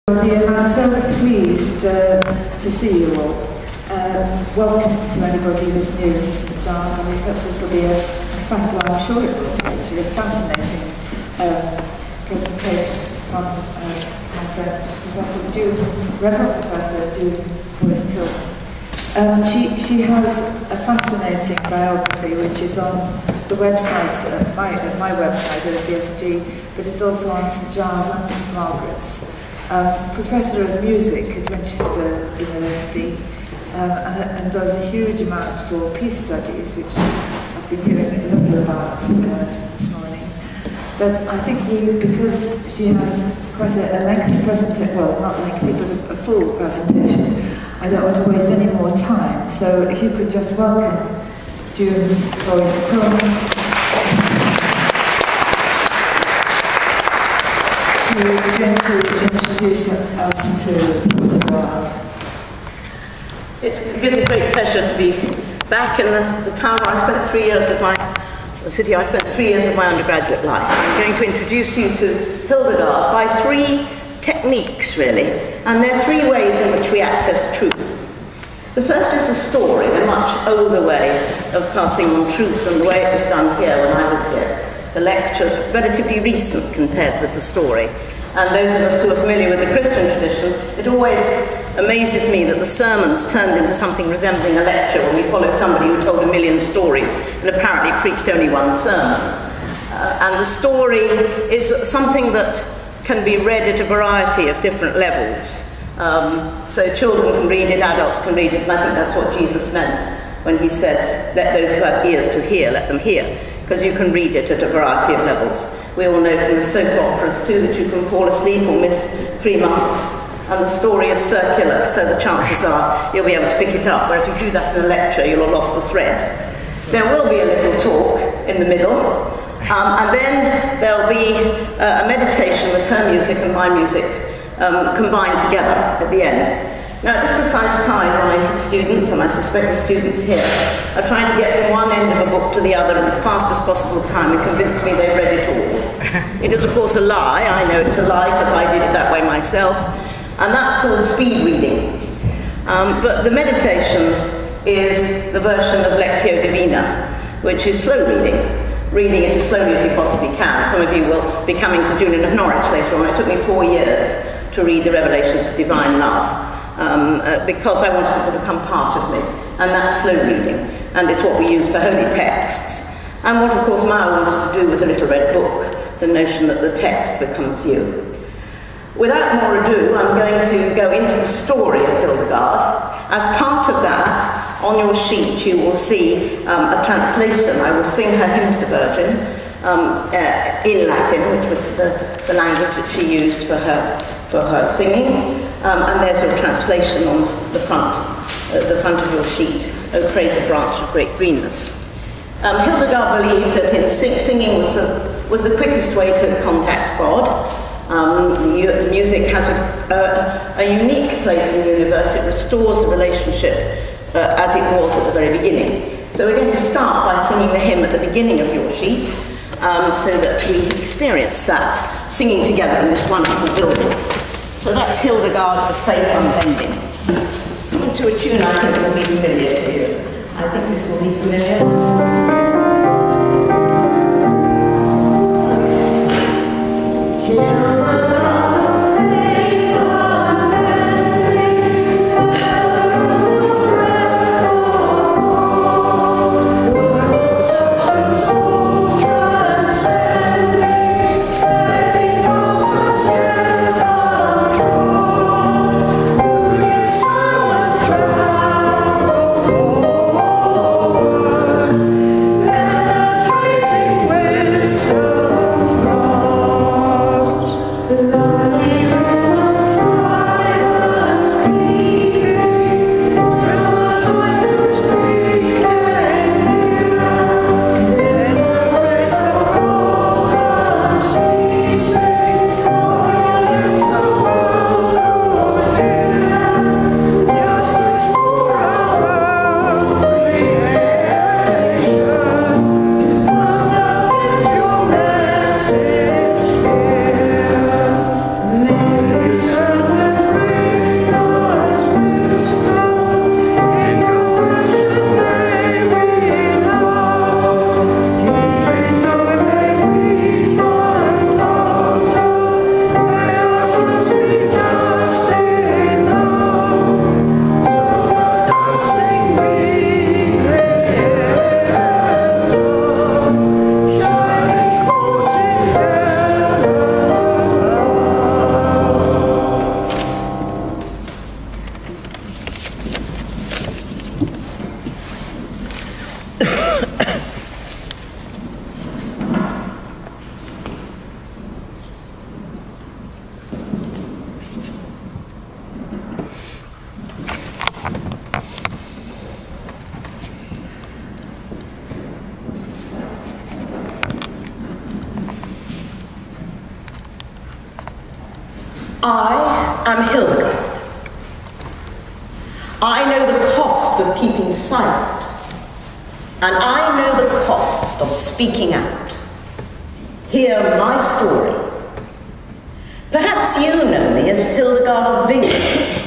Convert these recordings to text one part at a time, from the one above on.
And I'm so pleased to see you all. Welcome to anybody who's new to St Giles. I hope this will be I'm sure it will be actually a fascinating presentation from my friend Professor June, Reverend Professor June Boyce-Till. She has a fascinating biography which is on the website, my website, OCSG, but it's also on St Giles and St Margaret's. Professor of music at Winchester University and does a huge amount for peace studies, which I've been hearing a little about this morning. But I think because she has quite a lengthy presentation, well, not lengthy, but a full presentation, I don't want to waste any more time. So if you could just welcome June Boyce-Till, who is going to introduce us to Hildegard. It's given me great pleasure to be back in the town where I spent 3 years of the city I spent 3 years of my undergraduate life. I'm going to introduce you to Hildegard by three techniques, really, and there are three ways in which we access truth. The first is the story, a much older way of passing on truth than the way it was done here when I was here. The lecture's relatively recent compared with the story. And those of us who are familiar with the Christian tradition, it always amazes me that the sermon's turned into something resembling a lecture when we follow somebody who told 1 million stories and apparently preached only one sermon. And the story is something that can be read at a variety of different levels. So children can read it, adults can read it, and I think that's what Jesus meant when he said, let those who have ears to hear, let them hear. Because you can read it at a variety of levels. We all know from the soap operas too that you can fall asleep or miss 3 months, and the story is circular, so the chances are you'll be able to pick it up, whereas if you do that in a lecture, you'll have lost the thread. There will be a little talk in the middle, and then there'll be a meditation with her music and my music combined together at the end. Now, at this precise time, my students, and I suspect the students here, are trying to get from one end of a book to the other in the fastest possible time and convince me they've read it all. It is, of course, a lie. I know it's a lie because I did it that way myself. And that's called speed reading. But the meditation is the version of Lectio Divina, which is slow reading it as slowly as you possibly can. Some of you will be coming to Julian of Norwich later on. It took me 4 years to read the Revelations of Divine Love. Because I wanted it to become part of me, and that's slow reading, and it's what we use for holy texts, and what, of course, Mao wanted to do with the Little Red Book, the notion that the text becomes you. Without more ado, I'm going to go into the story of Hildegard. As part of that, on your sheet you will see a translation. I will sing her hymn to the Virgin in Latin, which was the language that she used for her singing. And there's a translation on the front of your sheet. Oh, praise a branch of great greenness. Hildegard believed that singing was the quickest way to contact God. The music has a unique place in the universe. It restores the relationship as it was at the very beginning. So we're going to start by singing the hymn at the beginning of your sheet, so that we experience that singing together in this wonderful building. So that's Hildegard of Faith Unbending. To a tune I think will be familiar to you. I think this will be familiar. Love I am Hildegard. I know the cost of keeping silent, and I know the cost of speaking out. Hear my story. Perhaps you know me as Hildegard of Bingen,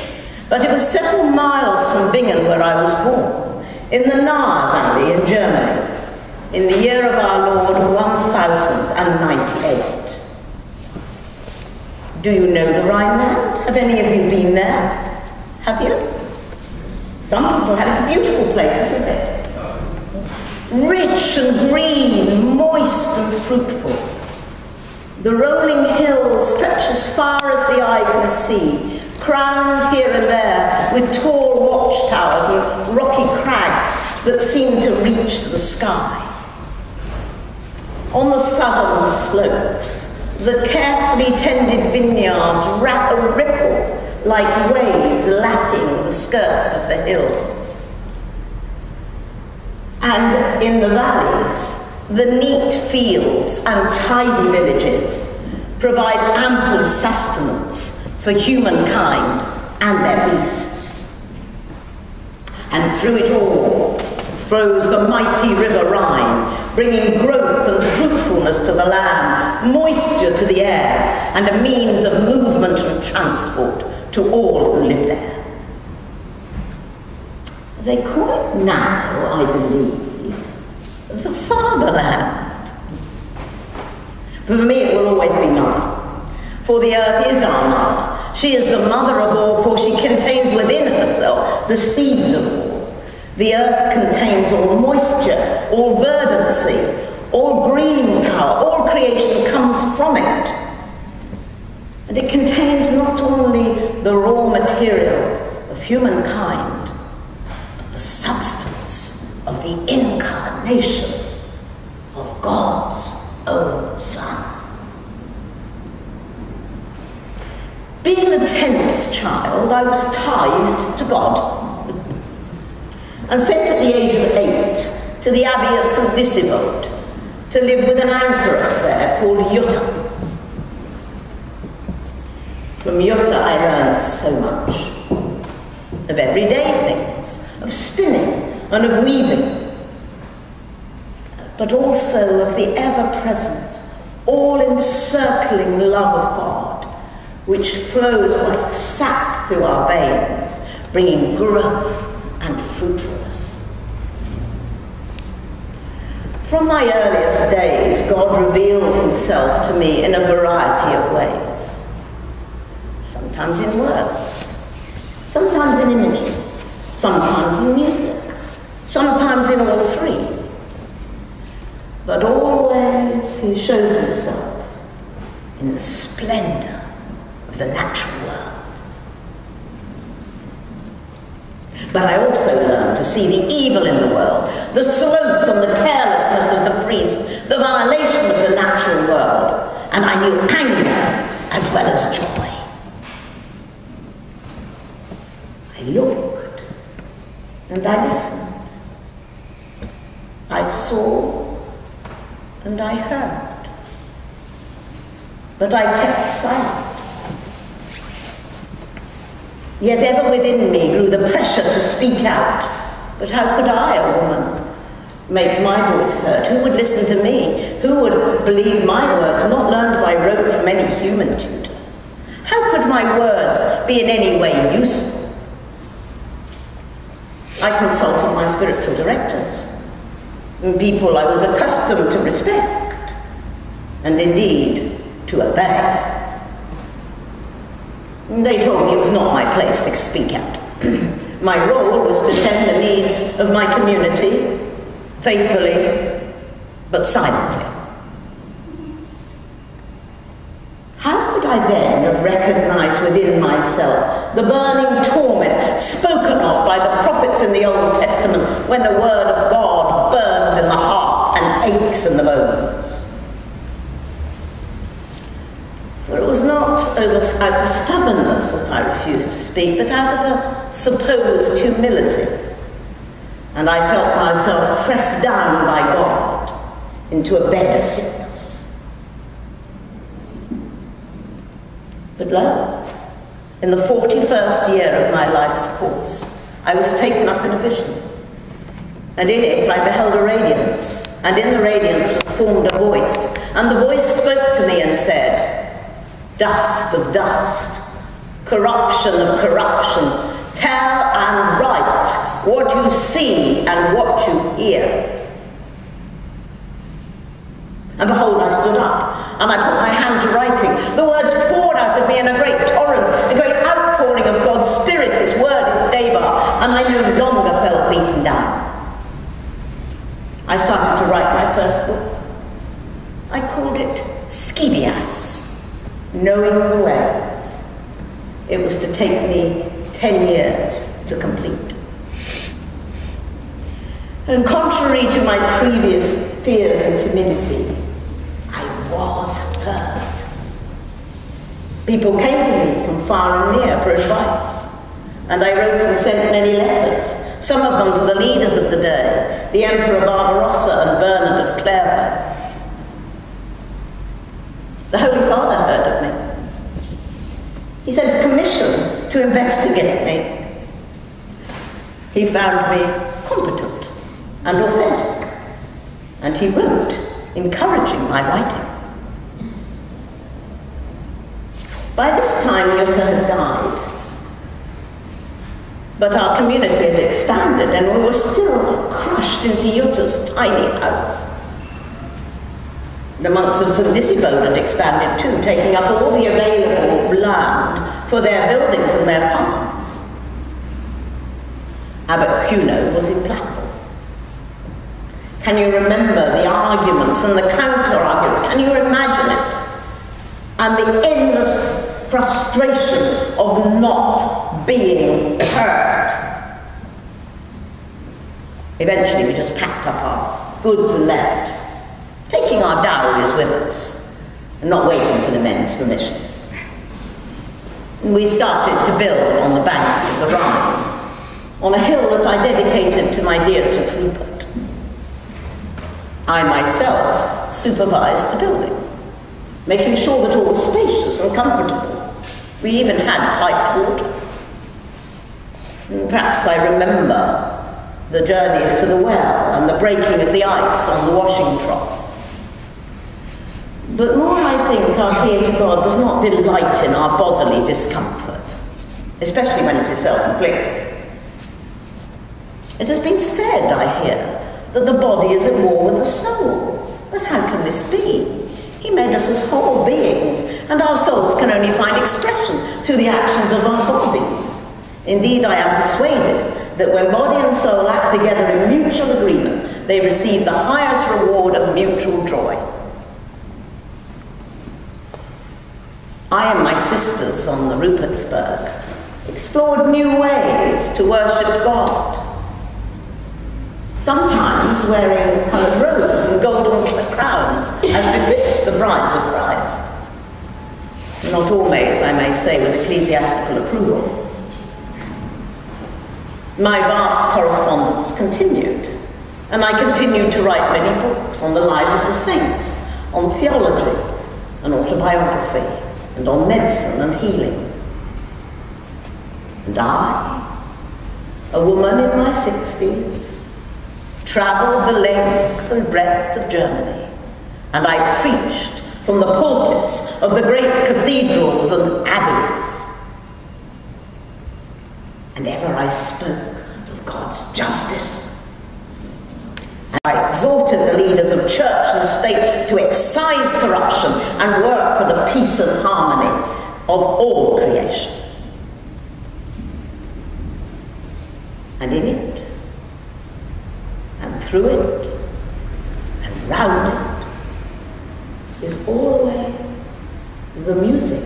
but it was several miles from Bingen where I was born, in the Nahe Valley in Germany, in the year of our Lord 1098. Do you know the Rhineland? Have any of you been there? Have you? Some people have. It's a beautiful place, isn't it? Rich and green, moist and fruitful. The rolling hills stretch as far as the eye can see, crowned here and there with tall watchtowers and rocky crags that seem to reach to the sky. On the southern slopes, the carefully tended vineyards ripple like waves lapping the skirts of the hills. And in the valleys, the neat fields and tidy villages provide ample sustenance for humankind and their beasts. And through it all flows the mighty river Rhine, bringing growth and fruitfulness to the land, moisture to the air, and a means of movement and transport to all who live there. They call it now, I believe, the fatherland. For me, it will always be mother. For the earth is our mother. She is the mother of all, for she contains within herself the seeds of all. The earth contains all moisture, all verdancy, all greening power, all creation comes from it. And it contains not only the raw material of humankind, but the substance of the incarnation of God's own Son. Being the 10th child, I was tithed to God and sent at the age of 8 to the Abbey of St. Disibode to live with an anchoress there called Jutta. From Jutta I learned so much of everyday things, of spinning and of weaving, but also of the ever-present, all-encircling love of God, which flows like sap through our veins, bringing growth and fruitfulness. From my earliest days, God revealed himself to me in a variety of ways. Sometimes in words, sometimes in images, sometimes in music, sometimes in all three. But always he shows himself in the splendor of the natural world. But I also learned to see the evil in the world, the sloth and the carelessness of the priest, the violation of the natural world, and I knew anger as well as joy. I looked and I listened. I saw and I heard. But I kept silent. Yet ever within me grew the pressure to speak out. But how could I, a woman, make my voice heard? Who would listen to me? Who would believe my words, not learned by rote from any human tutor? How could my words be in any way useful? I consulted my spiritual directors, people I was accustomed to respect, and indeed to obey. They told me it was not my place to speak out. My role was to tend the needs of my community, faithfully, but silently. How could I then have recognized within myself the burning torment spoken of by the prophets in the Old Testament when the word of God burns in the heart and aches in the bones? For it was not out of stubbornness that I refused to speak, but out of a supposed humility. And I felt myself pressed down by God into a bed of sickness. But lo, in the 41st year of my life's course, I was taken up in a vision. And in it I beheld a radiance, and in the radiance was formed a voice. And the voice spoke to me and said, "Dust of dust, corruption of corruption, tell and write what you see and what you hear." And behold, I stood up, and I put my hand to writing. The words poured out of me in a great torrent, a great outpouring of God's Spirit. His word is Devar, and I no longer felt beaten down. I started to write my first book. I called it Scivias, Knowing the Ways. It was to take me 10 years to complete. And contrary to my previous fears and timidity, I was heard. People came to me from far and near for advice, and I wrote and sent many letters, some of them to the leaders of the day, the Emperor Barbarossa and Bernard of Clairvaux. The Holy Father heard of me. He sent a commission to investigate me. He found me competent and authentic, and he wrote, encouraging my writing. By this time, Jutta had died, but our community had expanded, and we were still crushed into Jutta's tiny house. The monks of Tundisibode had expanded too, taking up all the available land for their buildings and their farms. Abbot Cuno was implacable. Can you remember the arguments and the counter-arguments? Can you imagine it? And the endless frustration of not being heard. Eventually we just packed up our goods and left, taking our dowries with us, and not waiting for the men's permission. And we started to build on the banks of the Rhine, on a hill that I dedicated to my dear St. Rupert. I myself supervised the building, making sure that all was spacious and comfortable. We even had piped water. And perhaps I remember the journeys to the well and the breaking of the ice on the washing trough. But more, I think, our Creator God does not delight in our bodily discomfort, especially when it is self-inflicted. It has been said, I hear, that the body is at war with the soul. But how can this be? He made us as whole beings, and our souls can only find expression through the actions of our bodies. Indeed, I am persuaded that when body and soul act together in mutual agreement, they receive the highest reward of mutual joy. I and my sisters on the Rupertsberg explored new ways to worship God. Sometimes wearing coloured robes and golden crowns, as befits the brides of Christ. Not always, I may say, with ecclesiastical approval. My vast correspondence continued, and I continued to write many books on the lives of the saints, on theology and autobiography, and on medicine and healing. And I, a woman in my 60s, travelled the length and breadth of Germany, and I preached from the pulpits of the great cathedrals and abbeys. And ever I spoke of God's justice. And I exhorted the leaders of church and state to excise corruption and work for the peace and harmony of all creation. And in it, and through it, and round it, is always the music.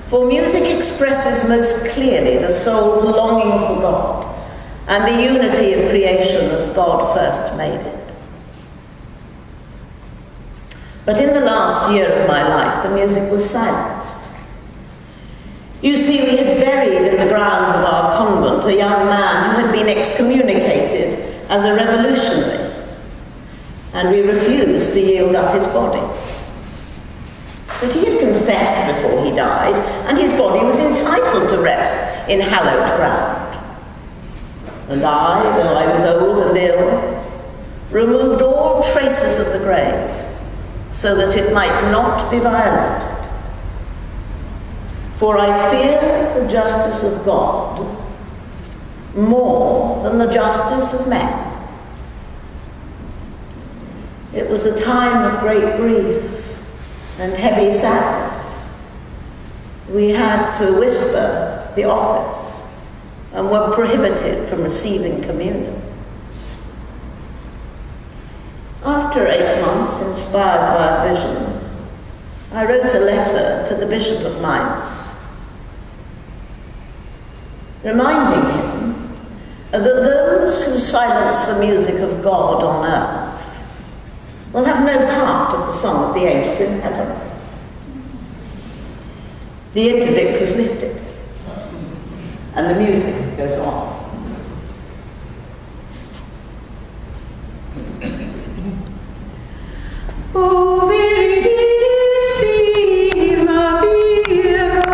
For music expresses most clearly the soul's longing for God and the unity of creation as God first made it. But in the last year of my life, the music was silenced. You see, we had buried in the grounds of our convent a young man who had been excommunicated as a revolutionary, and we refused to yield up his body. But he had confessed confessed before he died, and his body was entitled to rest in hallowed ground. And I, though I was old and ill, removed all traces of the grave, so that it might not be violated. For I fear the justice of God more than the justice of men. It was a time of great grief and heavy sadness. We had to whisper the office and were prohibited from receiving communion. After 8 months, inspired by a vision, I wrote a letter to the Bishop of Mainz, reminding him that those who silence the music of God on earth will have no part of the song of the angels in heaven. The interdict was lifted, and the music goes on. Oh, Viridissima Virgo,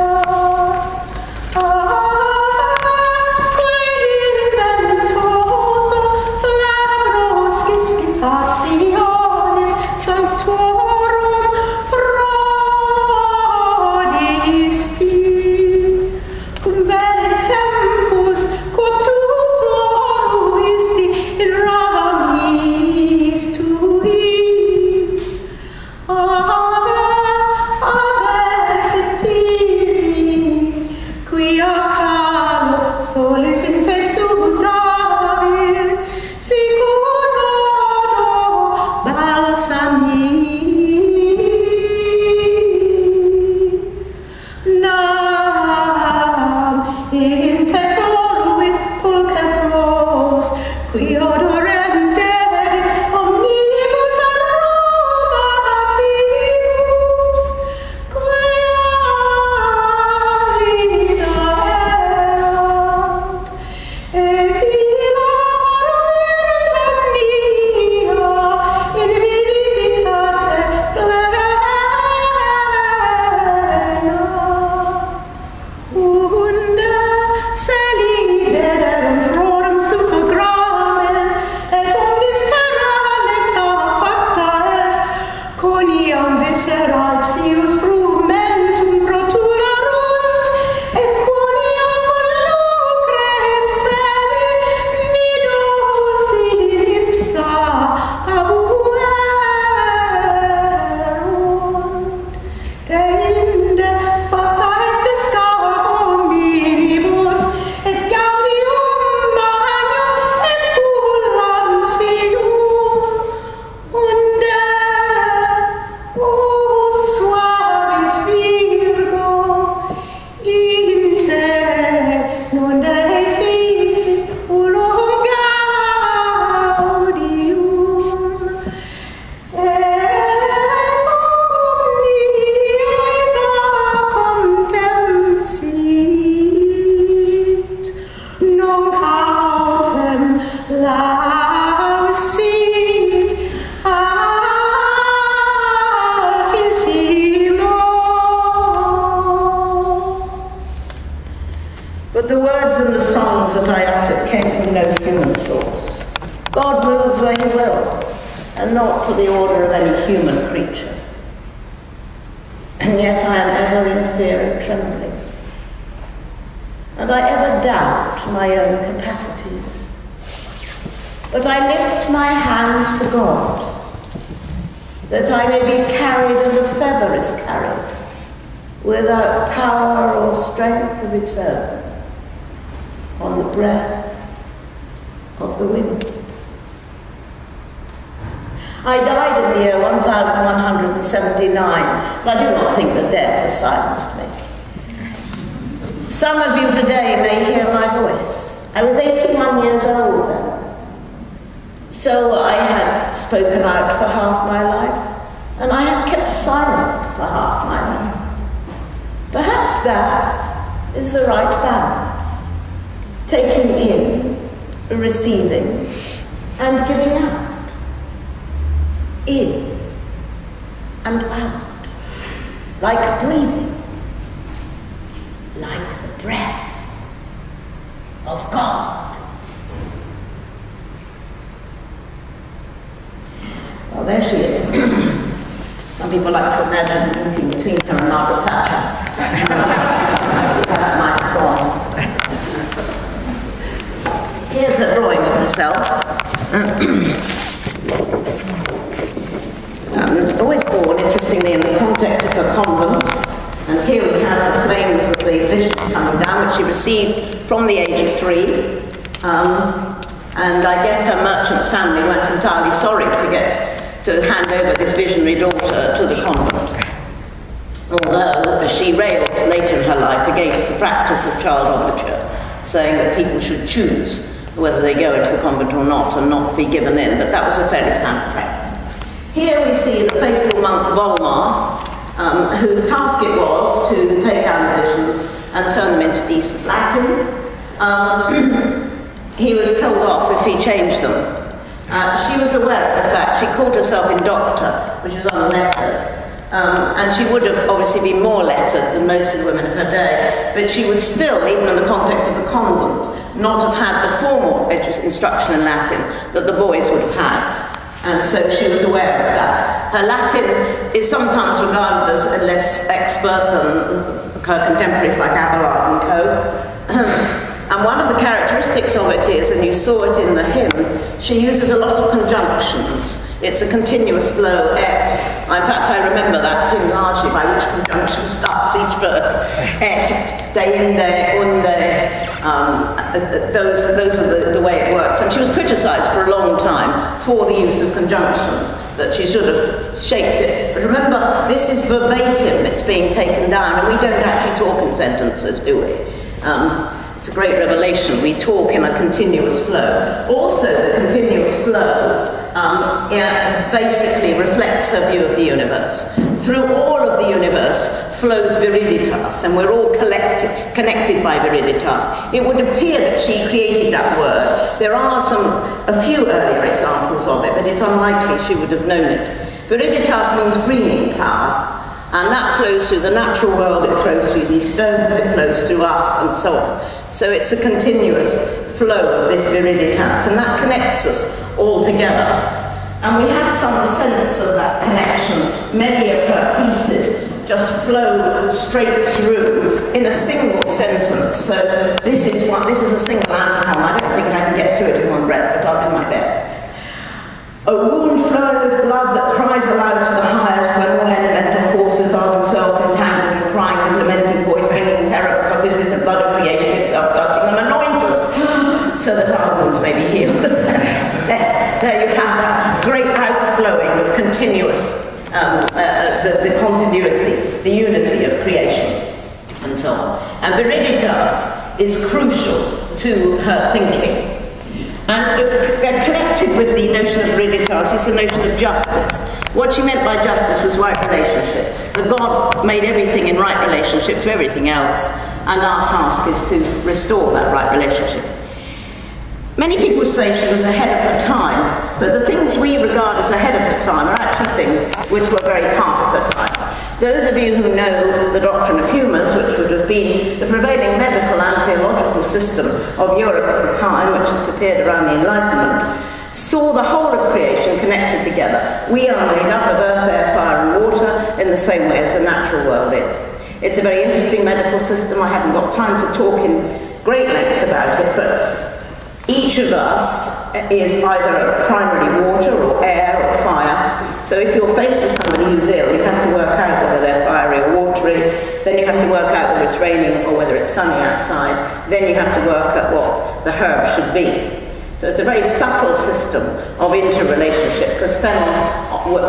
quel ventoso flabros scitationis sanctorum prodisti, cum vene tempus quod tu floruisti in ramis tuis. Ave, ave, sentiri, quia calo solis in te sudavir, sicut odo balsami. Nam in te floruit pulchefros, qui odorem Dei omnibus aromatibus, quia vida erat, et ilaruit omnia in viriditate plena. Unde celi dederum florum super gramen, et omnis terra leta facta est, coniam viscera ipsius frumentum rotularunt, et quoniam lucre seri nidus in ipsa abuerunt. Deinde facta est esca hominibus, et gaudium magnum et pullantium. Unde, o suavis Virgo, in te non Dei fisit ullum gaudium, et omnia contempsit, nunc autem lausit altissimo. But the words and the songs that I uttered came from no human source. God moves where he will, and not to the order of any human creature. And yet I am ever in fear and trembling. And I ever doubt my own capacities. But I lift my hands to God, that I may be carried as a feather is carried, without power or strength of its own, on the breath of the wind. I died in the year 1179, but I do not think that death has silenced me. Some of you today may hear my voice. I was 81 years old then. So I had spoken out for half my life, and I had kept silent for half my life. Perhaps that is the right balance, taking in, receiving, and giving out. In and out. like breathing, like the breath of God. Well, there she is. Some people like to imagine the meeting between her and Margaret Thatcher. See how that might have gone. Here's a drawing of herself. Always born, interestingly, in the context of her convent. And here we have the flames of the visions coming down, which she received from the age of 3. And I guess her merchant family weren't entirely sorry to hand over this visionary daughter to the convent. Although she rails later in her life against the practice of child oblature, saying that people should choose whether they go into the convent or not and not be given in, but that was a fairly standard practice. Here we see the faithful monk Volmar, whose task it was to take down the visions and turn them into decent Latin. He was told off if he changed them. She was aware of the fact. She called herself Indoctor, which was unlettered. And she would have obviously been more lettered than most of the women of her day, but she would still, even in the context of the convent, not have had the formal instruction in Latin that the boys would have had. And so she was aware of that. Her Latin is sometimes regarded as less expert than her contemporaries like Abelard and co. And one of the characteristics of it is, and you saw it in the hymn, she uses a lot of conjunctions. It's a continuous flow, et. In fact, I remember that hymn largely by which conjunction starts each verse. Et, deinde, unde. Those are the way it works. And she was criticised for a long time for the use of conjunctions, that she should have shaped it. But remember, this is verbatim, it's being taken down, and we don't actually talk in sentences, do we? It's a great revelation. We talk in a continuous flow. Also, the continuous flow basically reflects her view of the universe. Through all of the universe flows viriditas, and we're all connected by viriditas. It would appear that she created that word. There are a few earlier examples of it, but it's unlikely she would have known it. Viriditas means greening power. And that flows through the natural world, it flows through these stones, it flows through us, and so on. So it's a continuous flow of this viriditas, and that connects us all together. And we have some sense of that connection. Many of her pieces just flow straight through in a single sentence. So this is a single anthem. I don't think I can get through it in one breath, but I'll do my best. A wound flowing with blood that cries aloud to the highest, when all elemental forces are themselves entangled and crying with lamenting voice, bringing terror, because this is the blood of creation itself touching them. Anoint us, so that our wounds may be healed. There you have that great outflowing of continuous, the continuity, the unity of creation, and so on. And viriditas is crucial to her thinking. And connected with the notion of viriditas is the notion of justice. What she meant by justice was right relationship. That God made everything in right relationship to everything else, and our task is to restore that right relationship. Many people say she was ahead of her time, but the things we regard as ahead of her time are actually things which were very part of her time. Those of you who know the doctrine of humours, which would have been the prevailing medical and theological system of Europe at the time, which has appeared around the Enlightenment, saw the whole of creation connected together. We are made up of earth, air, fire and water in the same way as the natural world is. It's a very interesting medical system. I haven't got time to talk in great length about it, but each of us is either primarily water or air or fire. So if you're faced with somebody who's ill, you have to work out whether they're fiery or watery. Then you have to work out whether it's raining or whether it's sunny outside. Then you have to work at what the herb should be. So it's a very subtle system of interrelationship, because fennel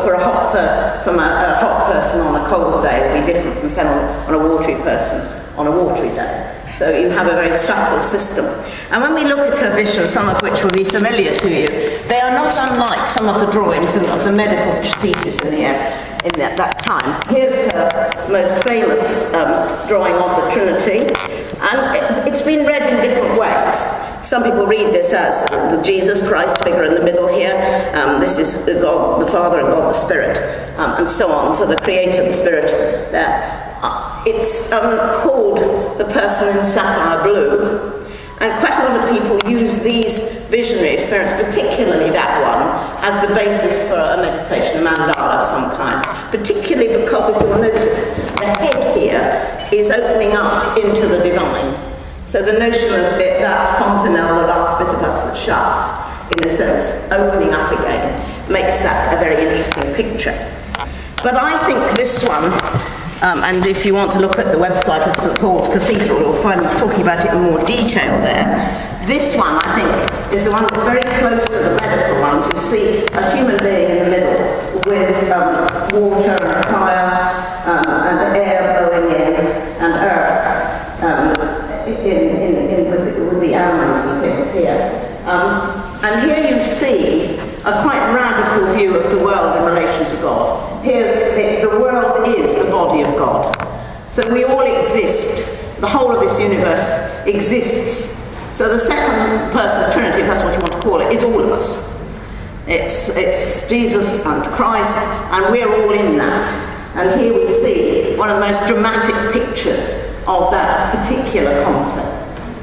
for a hot person, from a hot person on a cold day will be different from fennel on a watery person on a watery day. So you have a very subtle system. And when we look at her visions, some of which will be familiar to you, they are not unlike some of the drawings of the medical pieces in that time. Here's her most famous drawing of the Trinity, and it's been read in different ways. Some people read this as the Jesus Christ figure in the middle here. This is God the Father and God the Spirit, and so on. So the Creator, the Spirit there. It's called the person in sapphire blue. And quite a lot of people use these visionary experiences, particularly that one, as the basis for a meditation, a mandala of some kind. Particularly because, if you'll notice, the head here is opening up into the divine. So the notion of that fontanelle, the last bit of us that shuts, in a sense, opening up again, makes that a very interesting picture. But I think this one, and if you want to look at the website of St. Paul's Cathedral, you'll find me talking about it in more detail there. This one, I think, is the one that's very close to the medical ones. You see a human being in the middle with water and fire and air blowing in and earth with the animals and things here. And here you see a quite radical view of the world in relation to God. Here's the world is the body of God. So we all exist. The whole of this universe exists. So the second person of the Trinity, if that's what you want to call it, is all of us. It's Jesus and Christ, and we're all in that. And here we see one of the most dramatic pictures of that particular concept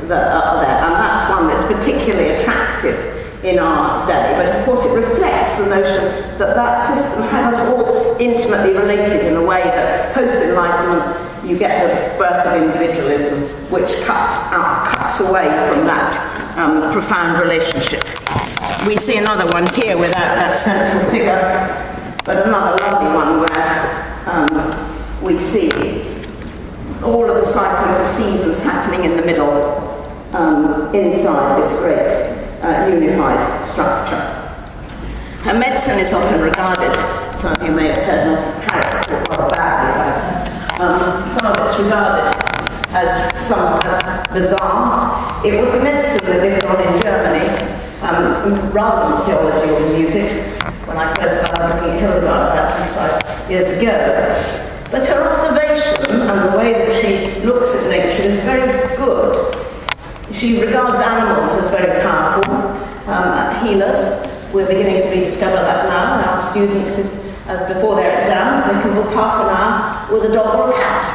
up there. And that's one that's particularly attractive in our day, but of course it reflects the notion that that system had us all intimately related in a way that post-Enlightenment you get the birth of individualism, which cuts away from that profound relationship. We see another one here without that central figure, but another lovely one where we see all of the cycle of the seasons happening in the middle, inside this great unified structure. Her medicine is often regarded, some of you may have heard of Paris talk rather badly about her. Some of it's regarded as bizarre. It was the medicine that lived on in Germany, rather than theology or music, when I first started looking at Hildegard about 25 years ago. But her observation and the way that she looks at nature is very good. She regards animals as very powerful healers. We're beginning to rediscover that now. Our students, as before their exams, they can book half an hour with a dog or a cat,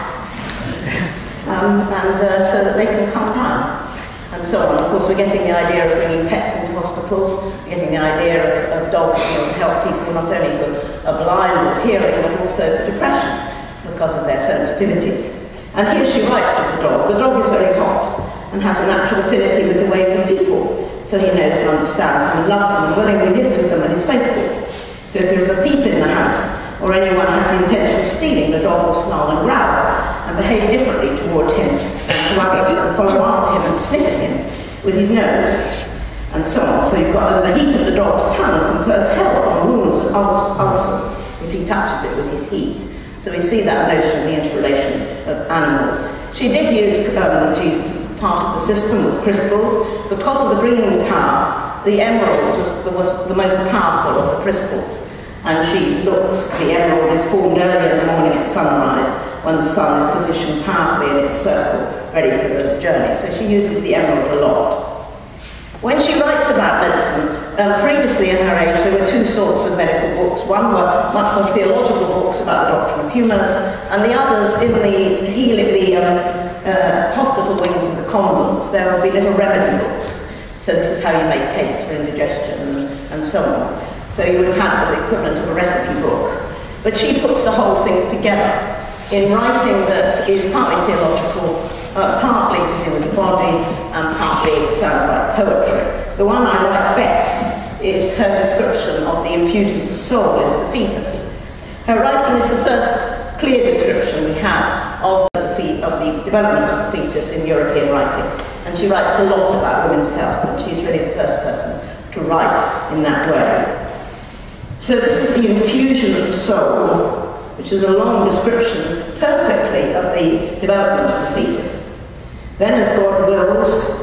so that they can calm down, and so on. Of course, we're getting the idea of bringing pets into hospitals, getting the idea of dogs being able to help people not only who are blind or hearing, but also for depression because of their sensitivities. And here she writes of the dog. The dog is very hot and has a natural affinity with the ways of people. So he knows and understands them and loves them and willingly lives with them and is faithful. So if there is a thief in the house, or anyone has the intention of stealing, the dog will snarl and growl and behave differently toward him and to others and follow after him and sniff at him with his nose, and so on. So you've got the heat of the dog's tongue confers health on wounds and ulcers if he touches it with his heat. So we see that notion of the interrelation of animals. She did use, part of the system was crystals. Because of the bringing power, the emerald was the most powerful of the crystals. And she looks, the emerald is formed early in the morning at sunrise, when the sun is positioned powerfully in its circle, ready for the journey. So she uses the emerald a lot. When she writes about medicine, previously in her age there were two sorts of medical books. One were much more theological books about the doctrine of humans, and the others in the hospital wings of the convents, there will be little remedy books. So this is how you make cakes for indigestion and so on. So you would have had the equivalent of a recipe book. But she puts the whole thing together in writing that is partly theological, partly to do with the body, and partly it sounds like poetry. The one I like best is her description of the infusion of the soul into the fetus. Her writing is the first clear description we have of the development of the fetus in European writing. And she writes a lot about women's health, and she's really the first person to write in that way. So this is the infusion of the soul, which is a long description perfectly of the development of the fetus. Then as God wills,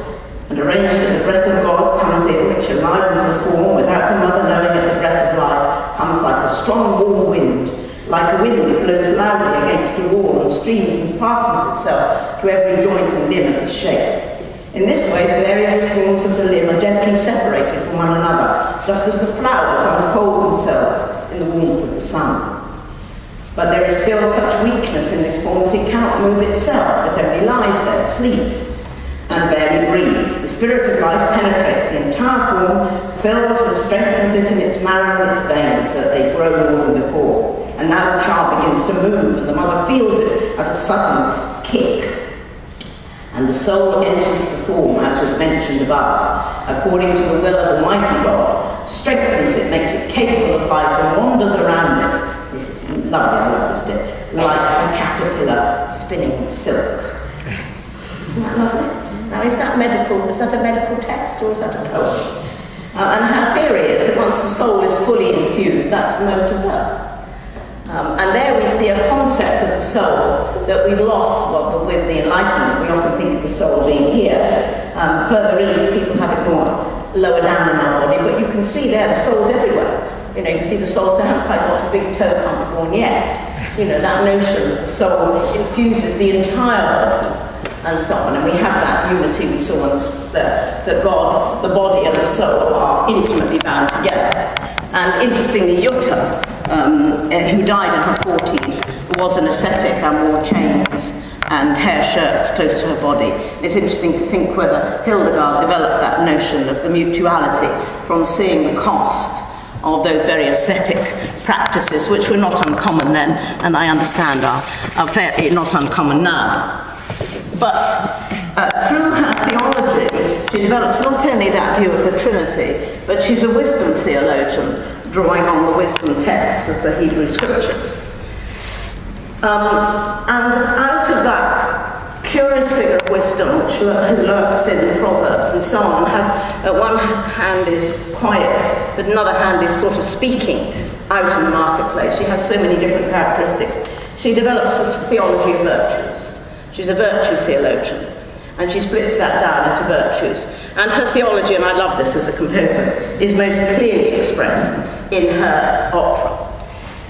and arranged in the breath of God comes in, which enlivens the form without the mother knowing it, the breath of life comes like a strong warm wind, like a wind that blows loudly against a wall and streams and fastens itself to every joint and limb of its shape. In this way, the various forms of the limb are gently separated from one another, just as the flowers unfold themselves in the warmth of the sun. But there is still such weakness in this form that it cannot move itself, but only lies there, sleeps, and barely breathes. The spirit of life penetrates the entire form, fills and strengthens it in its marrow and its veins, so that they grow more than before. And now the child begins to move, and the mother feels it as a sudden kick. And the soul enters the form, as was mentioned above, according to the will of Almighty God, strengthens it, makes it capable of life, and wanders around it. This is lovely, I love this bit. Like a caterpillar spinning silk. Isn't that lovely? Now, is that a medical text, or is that a poem? And her theory is that once the soul is fully infused, that's the moment of birth. And there we see a concept of the soul that we've lost with the Enlightenment. We often think of the soul being here. Further east, people have it more lower down in our body, but you can see there the soul's everywhere. You know, you can see the souls that haven't quite got a big toe, can't be born yet. You know, that notion that the soul infuses the entire body, and so on. And we have that unity we saw that God, the body and the soul are intimately bound together. And interestingly, Jutta, who died in her 40s, was an ascetic and wore chains and hair shirts close to her body. It's interesting to think whether Hildegard developed that notion of the mutuality from seeing the cost of those very ascetic practices, which were not uncommon then, and I understand are fairly not uncommon now. But through her theology, she develops not only that view of the Trinity, but she's a wisdom theologian, drawing on the wisdom texts of the Hebrew Scriptures. And out of that curious figure of wisdom, which lurks in Proverbs and so on, has at one hand is quiet, but another hand is sort of speaking out in the marketplace. She has so many different characteristics. She develops this theology of virtues. She's a virtue theologian, and she splits that down into virtues. And her theology, and I love this as a composer, is most clearly expressed in her opera.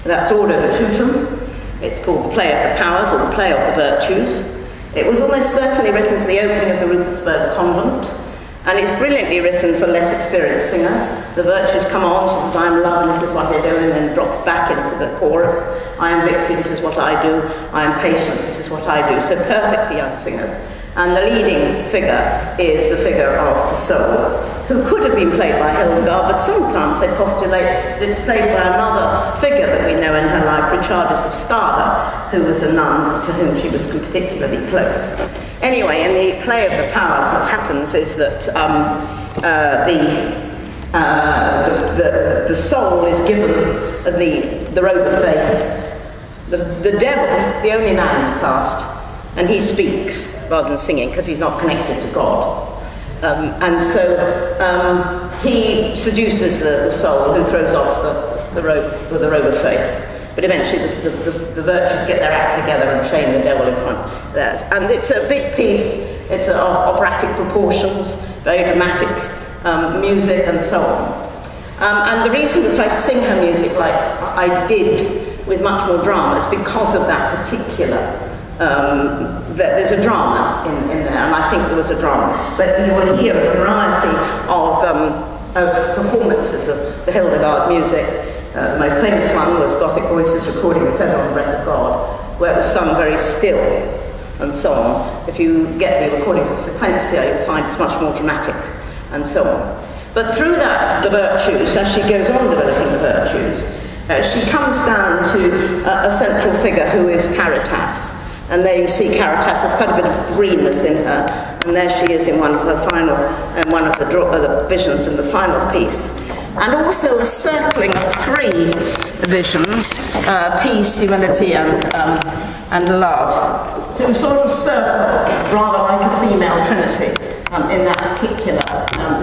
That's Ordo Virtutum. It's called The Play of the Powers, or The Play of the Virtues. It was almost certainly written for the opening of the Rupertsberg convent, and it's brilliantly written for less experienced singers. The virtues come on, she says, I'm love, and this is what they're doing, and then drops back into the chorus. I am victory, this is what I do. I am patience, this is what I do. So perfect for young singers. And the leading figure is the figure of the soul, who could have been played by Hildegard, but sometimes they postulate that it's played by another figure that we know in her life, Richardus of Stade, who was a nun to whom she was particularly close. Anyway, in the Play of the Powers, what happens is that the soul is given the robe of faith. The devil, the only man in the cast, and he speaks rather than singing because he's not connected to God. And so he seduces the soul, who throws off the robe with the robe of faith. But eventually the virtues get their act together and chain the devil in front there. And it's a big piece. It's of operatic proportions, very dramatic music and so on. And the reason that I sing her music like I did with much more drama is because of that particular there's a drama in there, and I think there was a drama. But you will hear a variety of performances of the Hildegard music. The most famous one was Gothic Voices recording the Feather on the Breath of God, where it was sung very still, and so on. If you get the recordings of Sequentia, you'll find it's much more dramatic, and so on. But through that, the virtues, as she goes on developing the virtues, she comes down to a central figure who is Caritas. And there you see Caritas has quite a bit of greenness in her, and there she is in one of her final, one of the visions in the final piece. And also a circling of three visions, peace, humility, and love, who sort of circle rather like a female trinity in that particular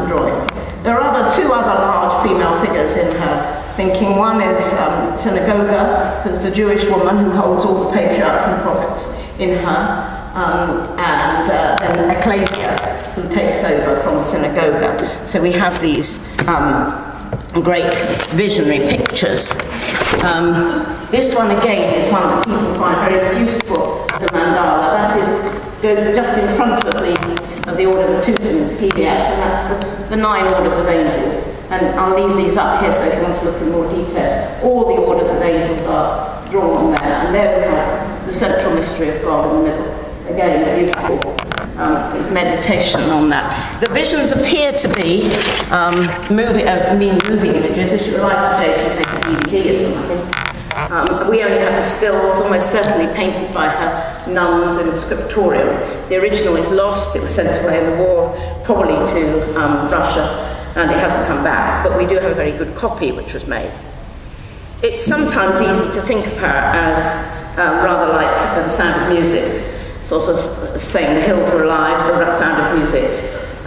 drawing. There are two other large female figures in her thinking. One is Synagoga, who's the Jewish woman who holds all the patriarchs and prophets in her, and then Ecclesia, who takes over from Synagoga. So we have these great visionary pictures. This one again is one that people find very useful as a mandala. That is, goes just in front of the order of Teuton and and that's the 9 orders of angels. And I'll leave these up here so if you want to look in more detail. All the orders of angels are drawn on there, and there we have the central mystery of God in the middle. Again, a beautiful meditation on that. The visions appear to be moving images. As you like today, you make a DVD of them, I think. We only have the stills, almost certainly painted by her nuns in the scriptorium. The original is lost. It was sent away in the war, probably to Russia, and it hasn't come back. But we do have a very good copy, which was made. It's sometimes easy to think of her as rather like The Sound of Music, sort of saying the hills are alive, the sound of music.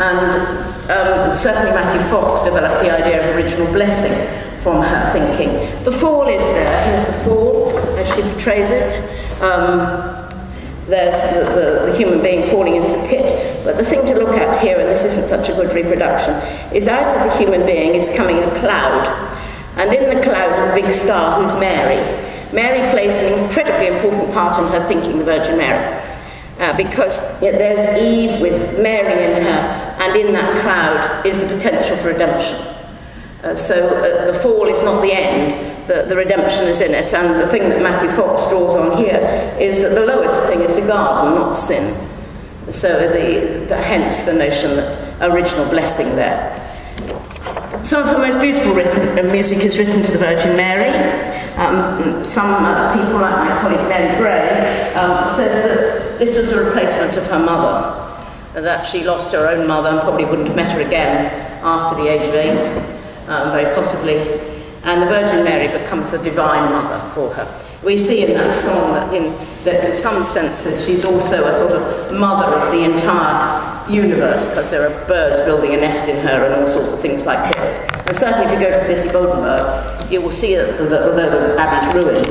And certainly Matthew Fox developed the idea of original blessing from her thinking. The fall is there. Here's the fall, as she portrays it. There's the human being falling into the pit. But the thing to look at here, and this isn't such a good reproduction, is out of the human being is coming a cloud. And in the cloud is a big star who's Mary. Mary plays an incredibly important part in her thinking, the Virgin Mary. Because there's Eve with Mary in her, and in that cloud is the potential for redemption. So the fall is not the end, the redemption is in it, and the thing that Matthew Fox draws on here is that the lowest thing is the garden, not sin. So hence the notion that original blessing there. Some of her most beautiful music is written to the Virgin Mary. Some people, like my colleague Mary Gray, says that this was a replacement of her mother, that she lost her own mother and probably wouldn't have met her again after the age of 8, very possibly, and the Virgin Mary becomes the divine mother for her. We see in that song that in some senses she's also a sort of mother of the entire universe, because there are birds building a nest in her and all sorts of things like this. And certainly if you go to Lissy-Bodenberg, you will see that although the abbey's ruined,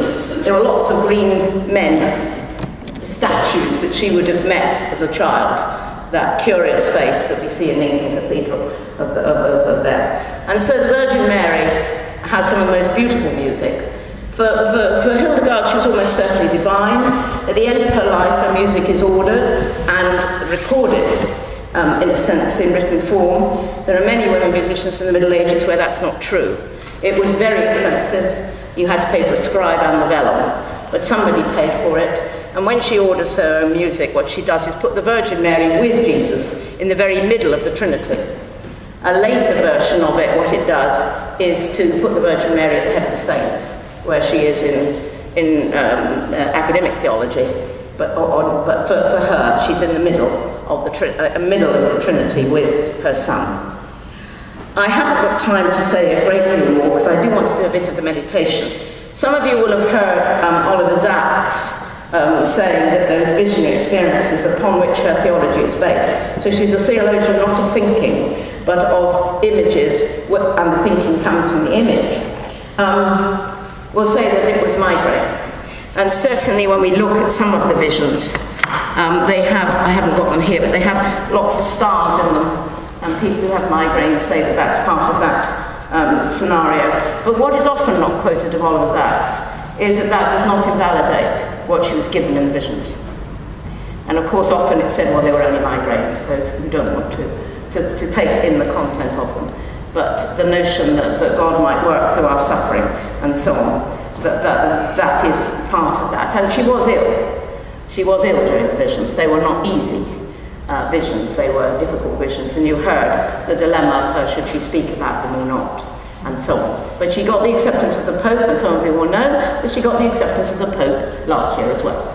there were lots of green men, statues that she would have met as a child, that curious face that we see in Lincoln Cathedral of there. And so the Virgin Mary has some of the most beautiful music. For Hildegard, she was almost certainly divine. At the end of her life, her music is ordered and recorded, in a sense, in written form. There are many women musicians from the Middle Ages where that's not true. It was very expensive. You had to pay for a scribe and the vellum, but somebody paid for it. And when she orders her own music, what she does is put the Virgin Mary with Jesus in the very middle of the Trinity. A later version of it, what it does, is to put the Virgin Mary at the head of the saints, where she is in academic theology. But for her, she's in the middle of the Trinity with her Son. I haven't got time to say a great deal more, because I do want to do a bit of the meditation. Some of you will have heard Oliver Sacks saying that those visionary experiences upon which her theology is based. So she's a theologian not of thinking, but of images, and the thinking comes from the image. We'll say that it was migraine. And certainly when we look at some of the visions, they have, I haven't got them here, but they have lots of stars in them. And people who have migraines say that that's part of that scenario. But what is often not quoted of Oliver Sacks is that that does not invalidate what she was given in the visions. And of course often it's said, well, they were only migraines, those who don't want to take in the content of them. But the notion that God might work through our suffering and so on, that is part of that. And she was ill. She was ill during the visions. They were not easy visions. They were difficult visions. And you heard the dilemma of her, should she speak about them or not, and so on. But she got the acceptance of the Pope, and some of you will know that she got the acceptance of the Pope last year as well.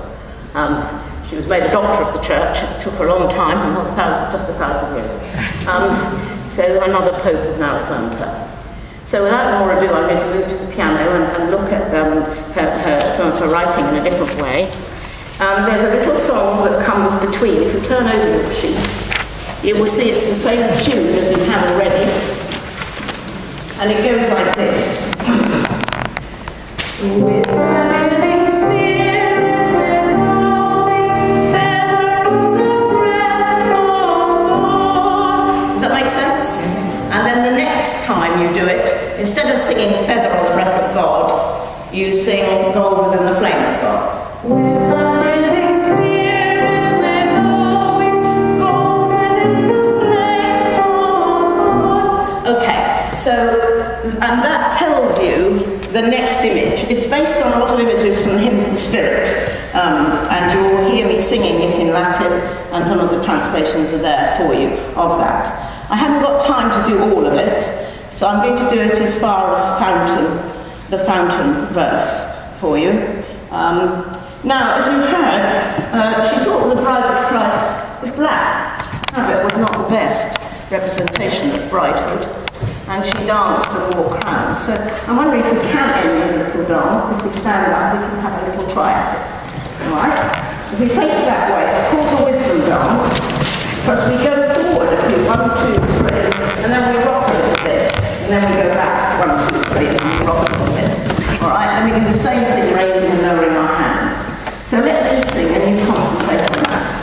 She was made a doctor of the church. It took her a long time, just 1,000 years. So another Pope has now affirmed her. So without more ado, I'm going to move to the piano and look at some of her writing in a different way. There's a little song that comes between. If you turn over your sheet, you will see it's the same tune as you have already. And it goes like this. With the living spirit we're going, feather of the breath of God. Does that make sense? And then the next time you do it, instead of singing feather on the breath of God, you sing gold within the flame of God. With the living spirit we're going, gold within So, and that tells you the next image. It's based on a lot of images from the Hymn to the Spirit, and you'll hear me singing it in Latin, and some of the translations are there for you of that. I haven't got time to do all of it, so I'm going to do it as far as the fountain verse for you. Now, as you heard, she thought the bride of Christ was black. However, it was not the best representation of bridehood, and she danced and wore crowns. So I'm wondering if we can end a little dance. If we stand up, we can have a little try at it. All right? If we face that way, it's called the wisdom dance, because we go forward a few, 1, 2, 3, and then we rock a little bit, and then we go back, 1, 2, 3, and we rock a little bit. All right? And we do the same thing, raising and lowering our hands. So let me sing, and you concentrate on that.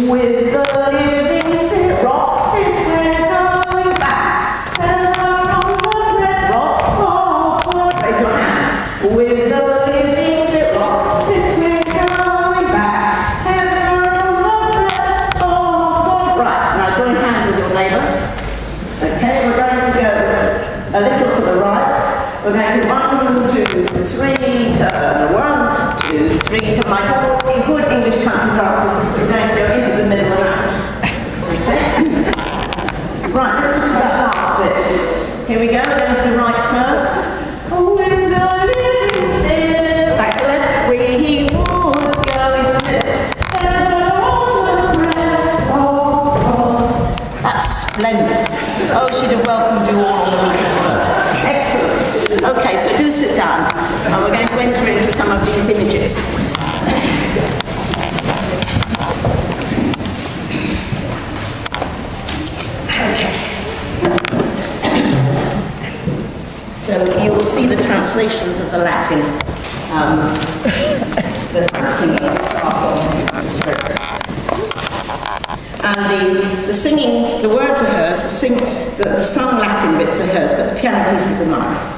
With the living spirit, rock, we're going back. And on the red rock, raise your hands. With the living spirit, rock, we're going back. And on the red rock. Right, now join hands with your neighbours. Okay, we're going to go a little to the right. We're going to 1, 2, 3, turn. 1, 2, 3, to my good English country dances. We're going to go into the middle of that. Okay? Right, this is that last bit. Here we go, we're going to the right first. With the living spirit. Back to left. He would go in the middle. That's splendid. Oh, she'd have welcomed you all on the weekend. Excellent. Okay, so do sit down. And we're going to enter into some of these images. Okay. So you will see the translations of the Latin that I'm singing are from the Spirit. And the singing, the words are hers, the sung Latin bits are hers, but the piano pieces are mine.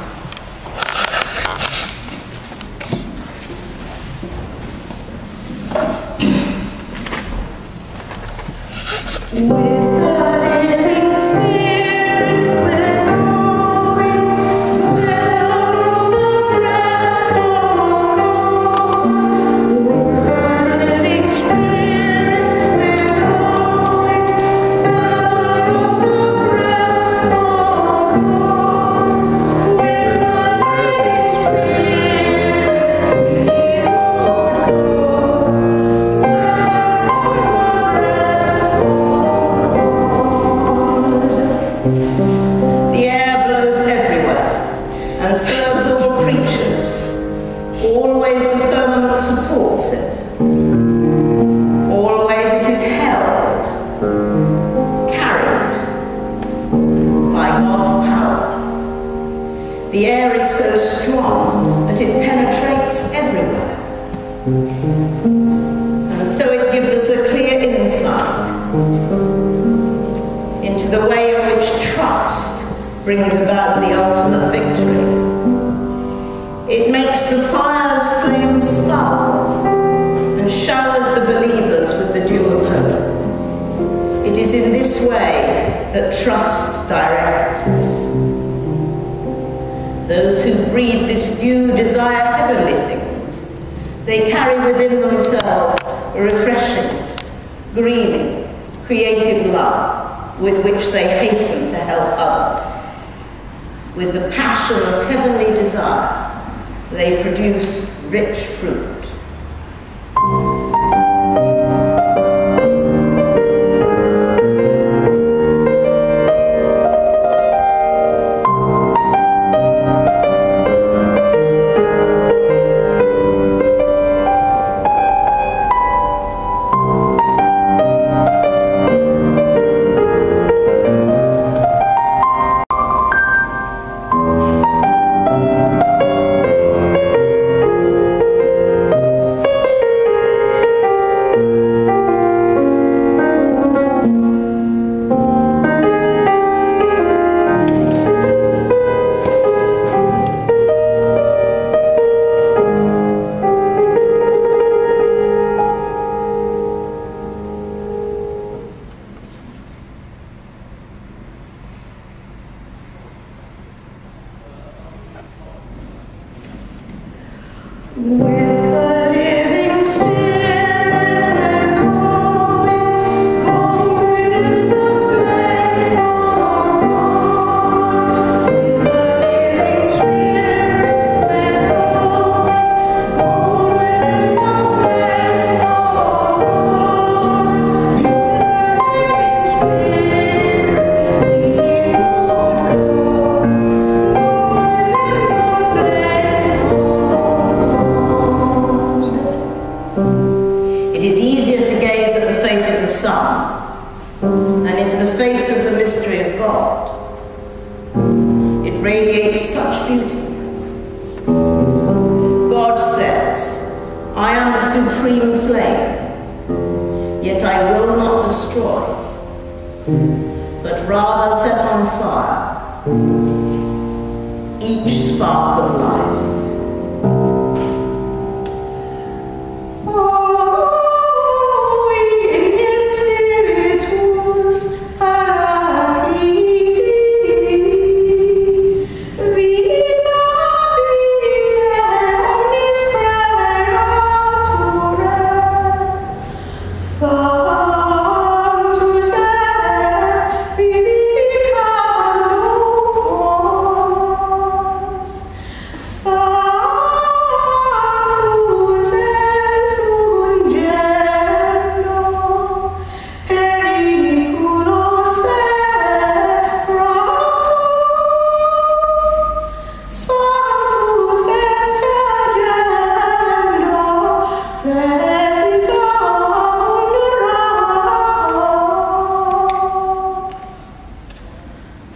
With the living spirit, we're going down the breath of God. With the living spirit, we're going down the breath of God. With the living spirit, we would go down the breath of. The air blows everywhere and serves all creatures. Always the firmament supports it. Always it is held, carried by God's power. The air is so strong that it penetrates everywhere. And so it gives us a clear insight into the way in which trust brings about the ultimate victory. It makes the fire's flame sparkle and showers the believers with the dew of hope. It is in this way that trust directs us. Those who breathe this dew desire heavenly things. They carry within themselves a refreshing, green, creative love with which they hasten to help others. With the passion of heavenly desire, they produce rich fruit.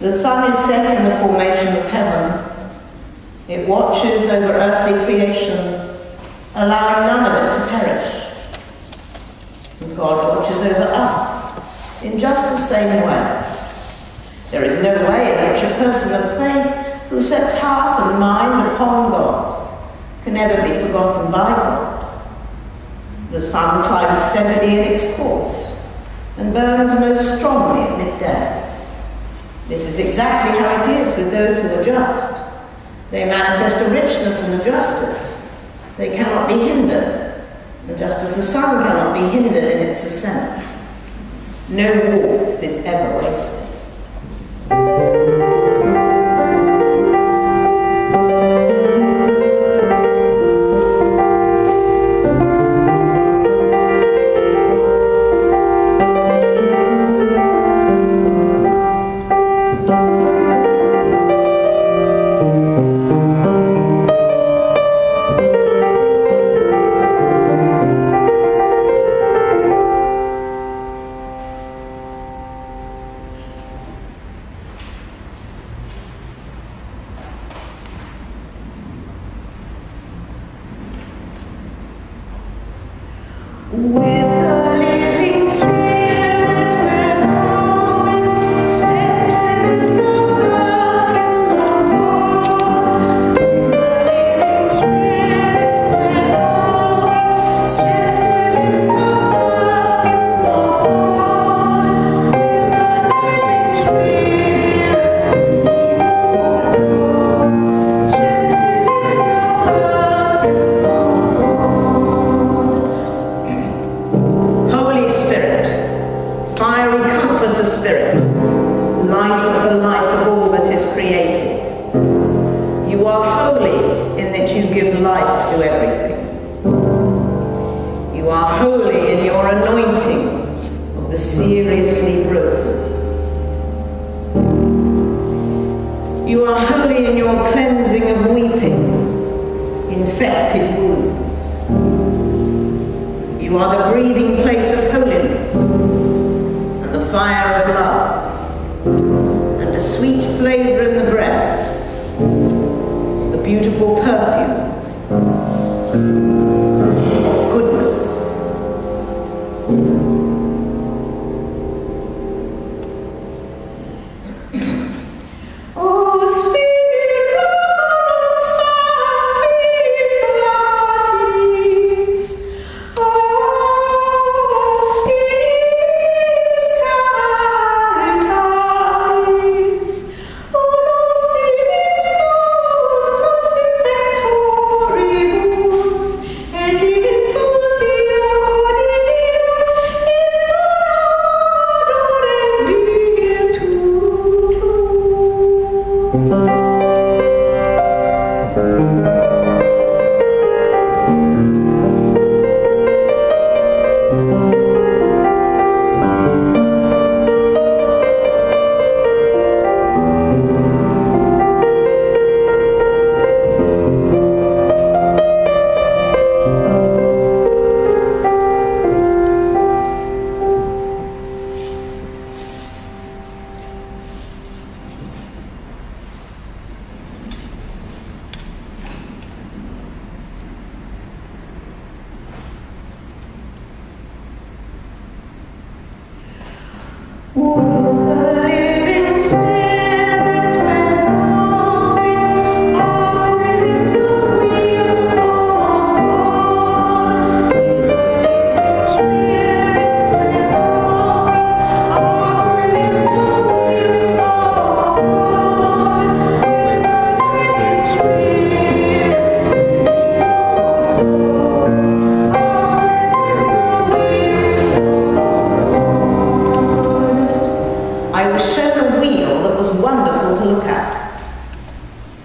The sun is set in the formation of heaven. It watches over earthly creation, allowing none of it to perish. And God watches over us in just the same way. There is no way in which a person of faith who sets heart and mind upon God can ever be forgotten by God. The sun climbs steadily in its course and burns most strongly at midday. This is exactly how it is with those who are just. They manifest a richness and a justice. They cannot be hindered, and just as the sun cannot be hindered in its ascent, no warmth is ever wasted.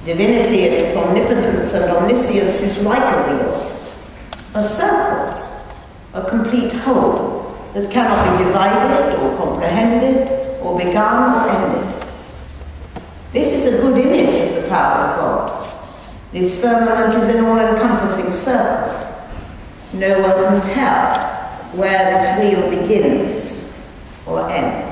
Divinity in its omnipotence and omniscience is like a wheel, a circle, a complete whole that cannot be divided or comprehended or begun or ended. This is a good image of the power of God. This firmament is an all-encompassing circle. No one can tell where this wheel begins or ends.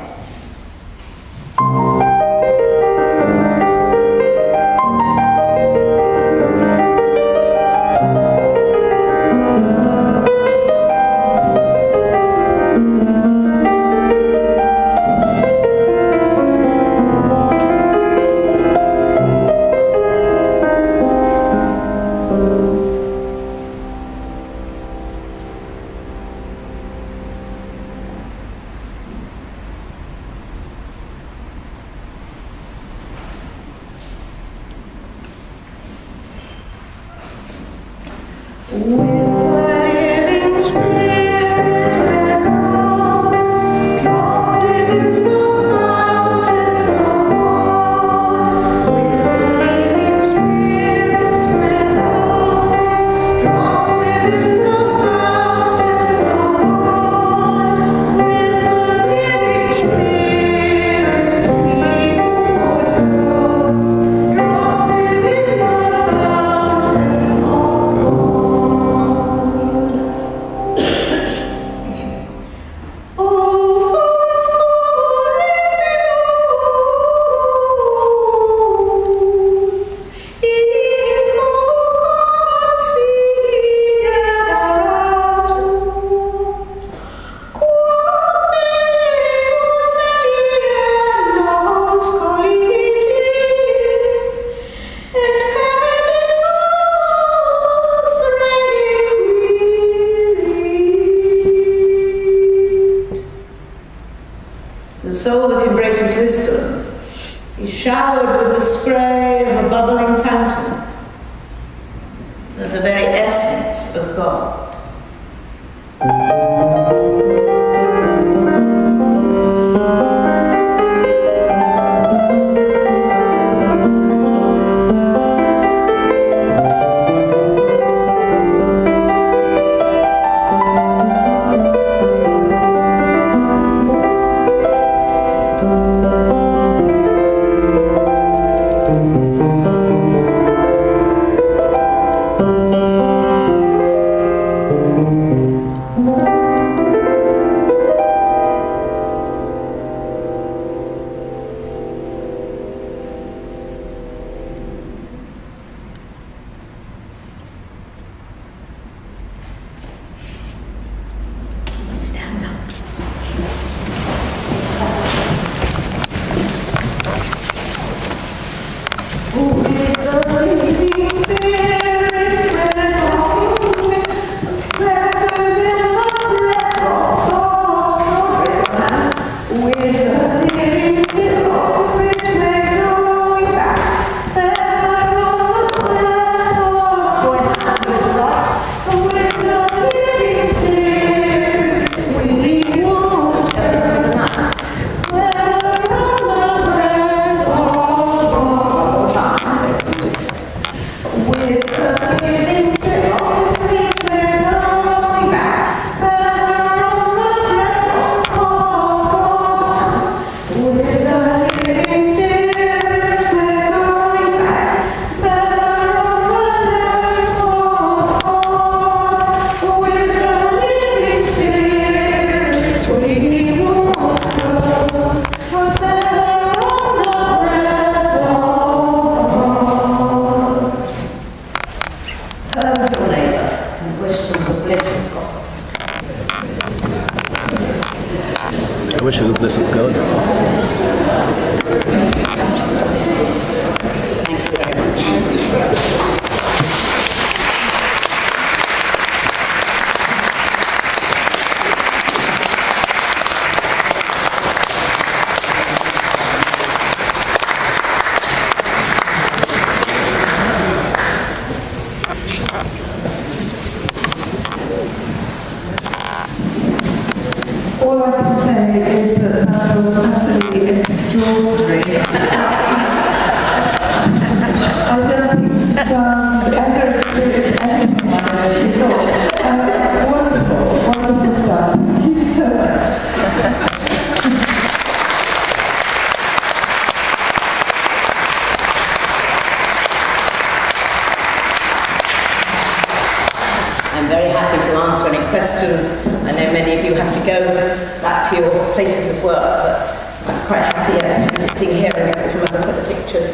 The soul that embraces wisdom is showered with the spray of a bubbling fountain, of the very essence of God. With happier sitting here and come and look at the pictures.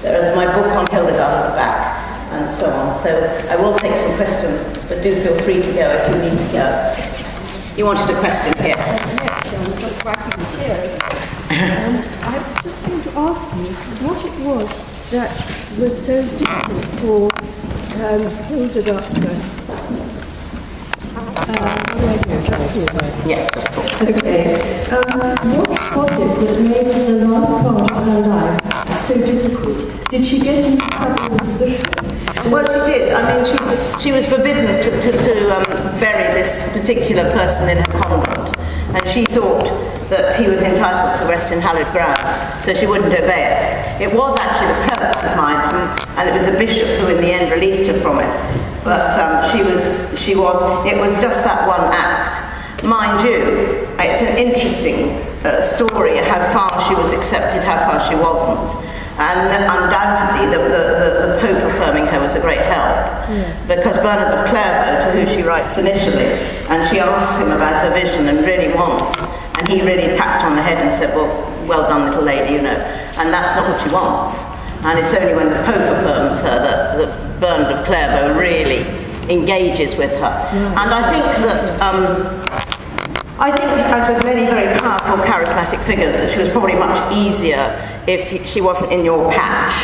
There is my book on Hildegard at the back, and so on. So I will take some questions, but do feel free to go if you need to go. You wanted a question here? I just want to ask you what it was that was so difficult for Hildegard. Yes, that's cool. Okay. What was it that made the last part of her life so difficult? Did she get into trouble with the bishop? Well, she did. I mean, she was forbidden to bury this particular person in her convent, and she thought that he was entitled to rest in hallowed ground, so she wouldn't obey it. It was actually the prelates of Mainz, and it was the bishop who in the end released her from it. But it was just that one act. Mind you, it's an interesting story how far she was accepted, how far she wasn't. And undoubtedly the Pope affirming her was a great help. Yes. Because Bernard of Clairvaux, to who she writes initially, and she asks him about her vision and really wants, and he really pats her on the head and said, well done little lady, you know. And that's not what she wants. And it's only when the Pope affirms her that Bernard of Clairvaux really engages with her. Yeah. And I think that, as with many very powerful charismatic figures, that she was probably much easier if she wasn't in your patch.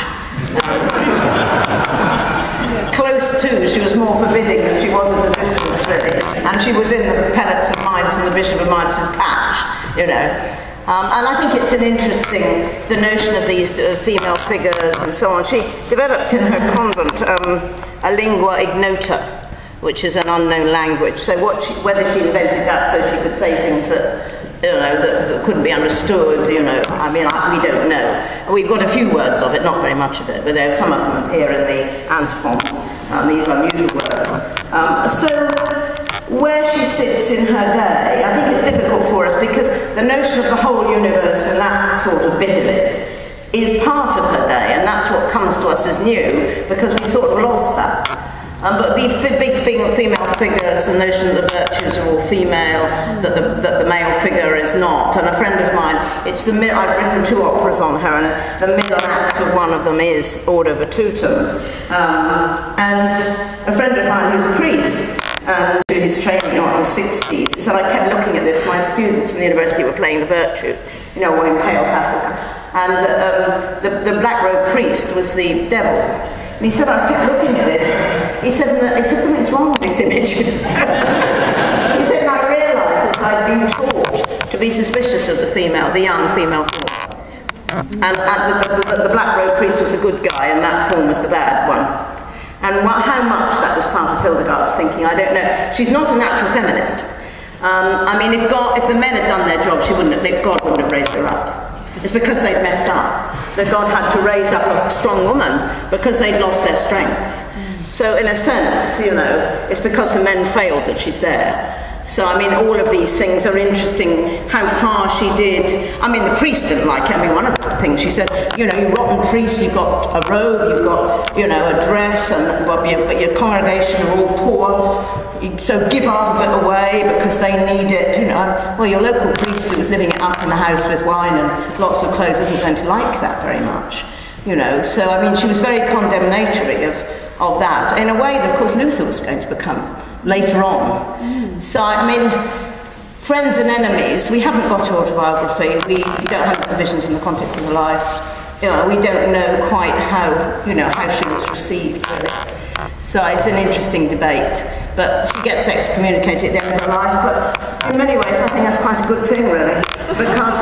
Close to, she was more forbidding than she was at a distance, really. And she was in the prelates of Mainz and the Bishop of Mainz's patch, you know. And I think it's an interesting, the notion of these female figures and so on. She developed in her convent a lingua ignota, which is an unknown language. So whether she invented that so she could say things that, you know, that couldn't be understood, you know, I mean, we don't know. We've got a few words of it, not very much of it, but some of them appear in the antiphons, these unusual words. So where she sits in her day, I think it's difficult for us because the notion of the whole universe and that sort of bit of it is part of her day, and that's what comes to us as new, because we've sort of lost that. But the big female figures, the notion that the virtues are all female, that the male figure is not. And a friend of mine, I've written 2 operas on her, and the middle act of one of them is Ordo Virtutum. And a friend of mine who's a priest, and through his training in the 60s, he said, I kept looking at this, my students in the university were playing the virtues, you know, wearing pale pastel, and the black robe priest was the devil. And he said, I kept looking at this. He said, something's wrong with this image. He said, and I realised that I'd been taught to be suspicious of the young female form. And the black robe priest was the good guy, and that form was the bad one. And how much that was part of Hildegard's thinking, I don't know. She's not a natural feminist. I mean, if the men had done their job, God wouldn't have raised her up. It's because they'd messed up that God had to raise up a strong woman because they'd lost their strength. So in a sense, you know, it's because the men failed that she's there. So, I mean, all of these things are interesting, how far she did. I mean, the priest didn't like it. I mean, one of the things she says, you know, you rotten priests, you've got a robe, you've got, you know, a dress, but your congregation are all poor, so give half of it away because they need it, you know. Well, your local priest who was living up in the house with wine and lots of clothes isn't going to like that very much, you know. So, I mean, she was very condemnatory of that, in a way that, of course, Luther was going to become later on. So, I mean, friends and enemies, we haven't got her autobiography, we don't have the visions in the context of her life, you know, we don't know quite how she was received, really. So it's an interesting debate, but she gets excommunicated at the end of her life, but in many ways I think that's quite a good thing, really, because,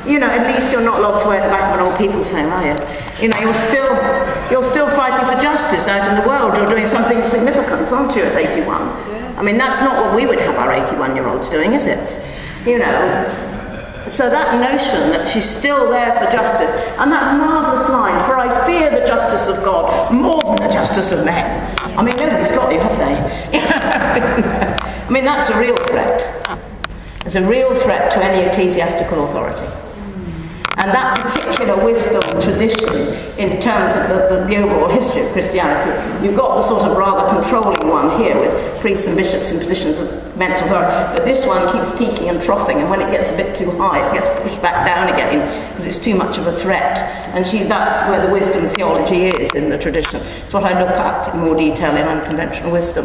you know, at least you're not locked away at the back of an old people's home, are you? You know, you're still fighting for justice out in the world. You're doing something of significance, aren't you, at 81? Yeah. I mean, that's not what we would have our 81-year-olds doing, is it? You know, so that notion that she's still there for justice, and that marvellous line, for I fear the justice of God more than the justice of men. I mean, nobody's got you, have they? I mean, that's a real threat. It's a real threat to any ecclesiastical authority. And that particular wisdom tradition, in terms of the overall history of Christianity, you've got the sort of rather controlling one here with priests and bishops in positions of mental authority, but this one keeps peaking and troughing, and when it gets a bit too high, it gets pushed back down again because it's too much of a threat. And that's where the wisdom theology is in the tradition. It's what I look at in more detail in unconventional wisdom,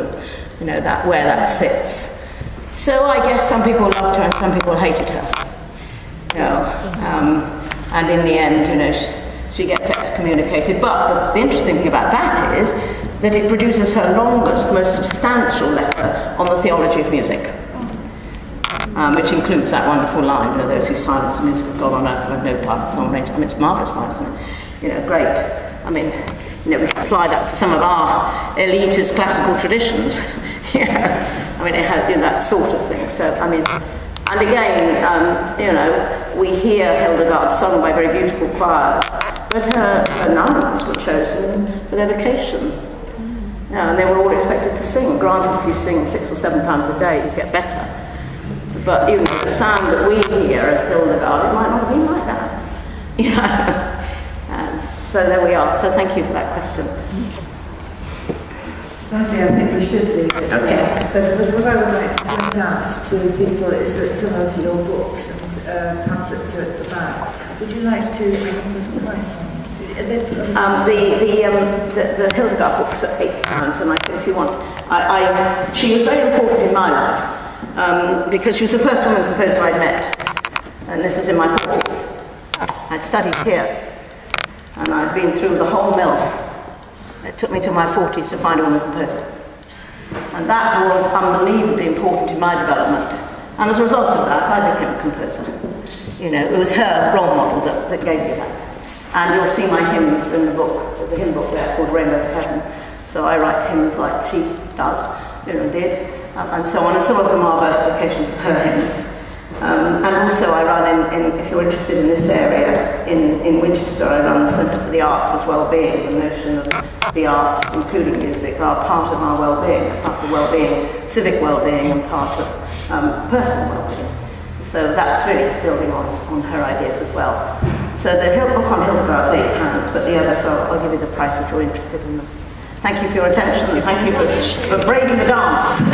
where that sits. So I guess some people loved her and some people hated her. And in the end, she gets excommunicated. But the interesting thing about that is that it produces her longest, most substantial letter on the theology of music, which includes that wonderful line, those who silence the music of God on earth have no part of the song range. I mean, it's a marvellous line, isn't it? Great. I mean, we can apply that to some of our elitist classical traditions. I mean, it has that sort of thing. So, I mean, and again, we hear Hildegard sung by very beautiful choirs, but her nuns were chosen for their vocation. And they were all expected to sing. Granted, if you sing 6 or 7 times a day, you get better. But the sound that we hear as Hildegard, it might not have been like that. And so there we are. So thank you for that question. Sadly, I think we should leave it. Okay. But what I would like to point out to people is that some of your books and pamphlets are at the back. Would you like to put a price on them? The Hildegard books are £8, and if you want, she was very important in my life because she was the first woman composer I'd met, and this was in my 40s. I'd studied here, and I'd been through the whole mill. It took me to my 40s to find a woman composer. And that was unbelievably important in my development. And as a result of that, I became a composer. It was her role model that gave me that. And you'll see my hymns in the book. There's a hymn book there called Rainbow to Heaven. So I write hymns like she does, did, and so on. And some of them are versifications of her hymns. And also I run, if you're interested in this area, in Winchester, I run the Centre for the Arts as Wellbeing. The notion of the arts, including music, are part of our well-being, part of well-being, civic well-being, and part of personal well-being. So that's really building on her ideas as well. So the book on Hildegard's £8, but the others, I'll give you the price if you're interested in them. Thank you for your attention, and thank you for braving the dance.